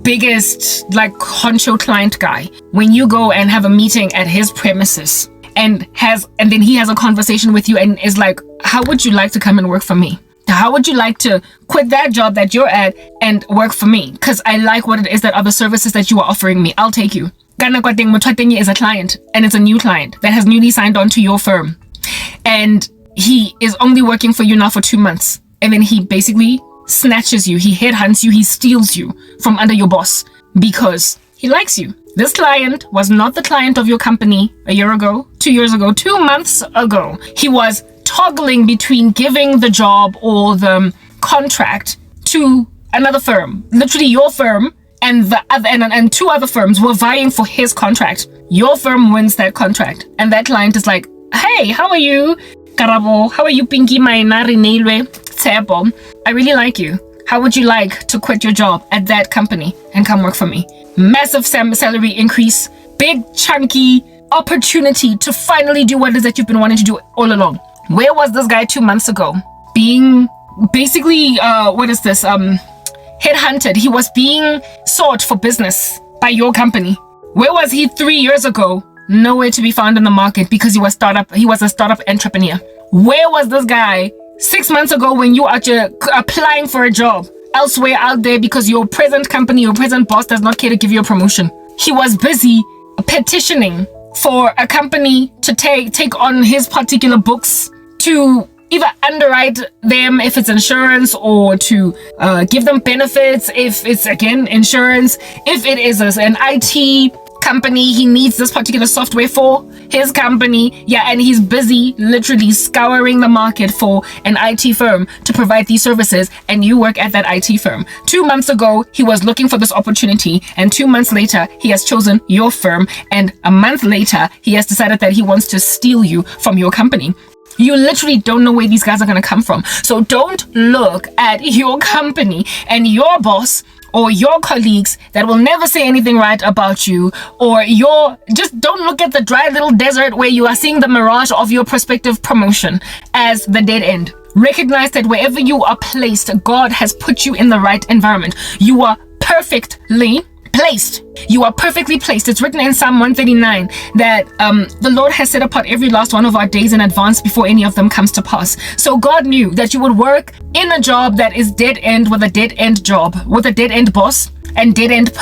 biggest like honcho client guy. When you go and have a meeting at his premises and then he has a conversation with you and is like, how would you like to come and work for me? How would you like to quit that job that you're at and work for me? Because I like what it is that other services that you are offering me. I'll take you. Kana Kwateng Mutwatengi is a client and it's a new client that has newly signed on to your firm. And he is only working for you now for 2 months. And then he basically snatches you. He headhunts you. He steals you from under your boss because he likes you. This client was not the client of your company a year ago, 2 years ago, 2 months ago. He was toggling between giving the job or the contract to another firm. Literally your firm and and 2 other firms were vying for his contract. Your firm wins that contract. And that client is like, hey, how are you? Karabo, how are you, Pinky Mainari Neilwe? Tsebo, I really like you. How would you like to quit your job at that company and come work for me? Massive salary increase, big chunky opportunity to finally do what it is that you've been wanting to do all along. Where was this guy 2 months ago? Being basically, headhunted. He was being sought for business by your company. Where was he 3 years ago? Nowhere to be found in the market because he was a startup entrepreneur. Where was this guy 6 months ago when you are applying for a job elsewhere out there because your present company, your present boss does not care to give you a promotion? He was busy petitioning for a company to take on his particular books to either underwrite them if it's insurance or to give them benefits if it's, again, insurance. If it is an IT company, he needs this particular software for his company. Yeah, and he's busy literally scouring the market for an IT firm to provide these services, and you work at that IT firm. 2 months ago, he was looking for this opportunity, and 2 months later, he has chosen your firm, and a month later, he has decided that he wants to steal you from your company. You literally don't know where these guys are going to come from. So don't look at your company and your boss or your colleagues that will never say anything right about you, or just don't look at the dry little desert where you are seeing the mirage of your prospective promotion as the dead end. Recognize that wherever you are placed, God has put you in the right environment. You are perfectly placed. You are perfectly placed. It's written in Psalm 139 that the Lord has set apart every last one of our days in advance before any of them comes to pass. So God knew that you would work in a job that is dead end, with a dead end job, with a dead end boss and dead end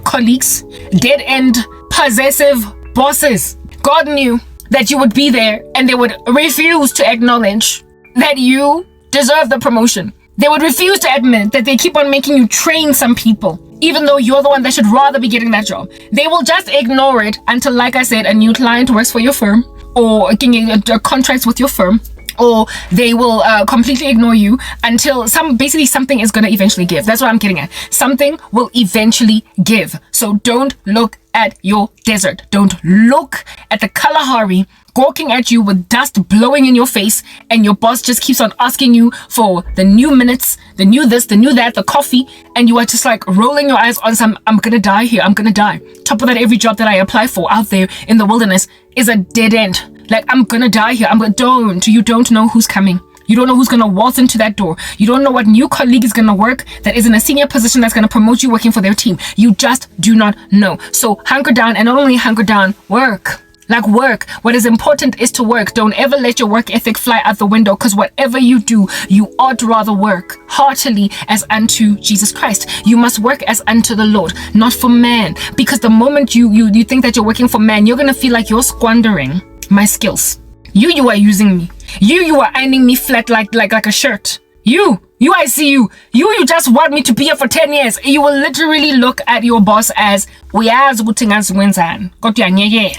colleagues, dead end possessive bosses. God knew that you would be there, and they would refuse to acknowledge that you deserve the promotion. They would refuse to admit that they keep on making you train some people, even though you're the one that should rather be getting that job. They will just ignore it until, like I said, a new client works for your firm, or getting a contract with your firm, or they will completely ignore you until something is going to eventually give. That's what I'm getting at. Something will eventually give. So don't look at your desert. Don't look at the Kalahari gawking at you with dust blowing in your face, and your boss just keeps on asking you for the new minutes, the new this, the new that, the coffee, and you are just like rolling your eyes on some, I'm gonna die here, I'm gonna die. Top of that, every job that I apply for out there in the wilderness is a dead end. Like, I'm gonna die here. You don't know who's coming. You don't know who's gonna waltz into that door. You don't know what new colleague is gonna work that is in a senior position that's gonna promote you working for their team. You just do not know. So hunker down, and not only hunker down, work. Like, work. What is important is to work. Don't ever let your work ethic fly out the window, because whatever you do, you ought rather work heartily as unto Jesus Christ. You must work as unto the Lord, not for man. Because the moment you think that you're working for man, you're gonna feel like you're squandering my skills. You are using me. You are ironing me flat like a shirt. I see you. You just want me to be here for 10 years. You will literally look at your boss as, uyazi ukuthi ngazi wenzani kodwa ngeke.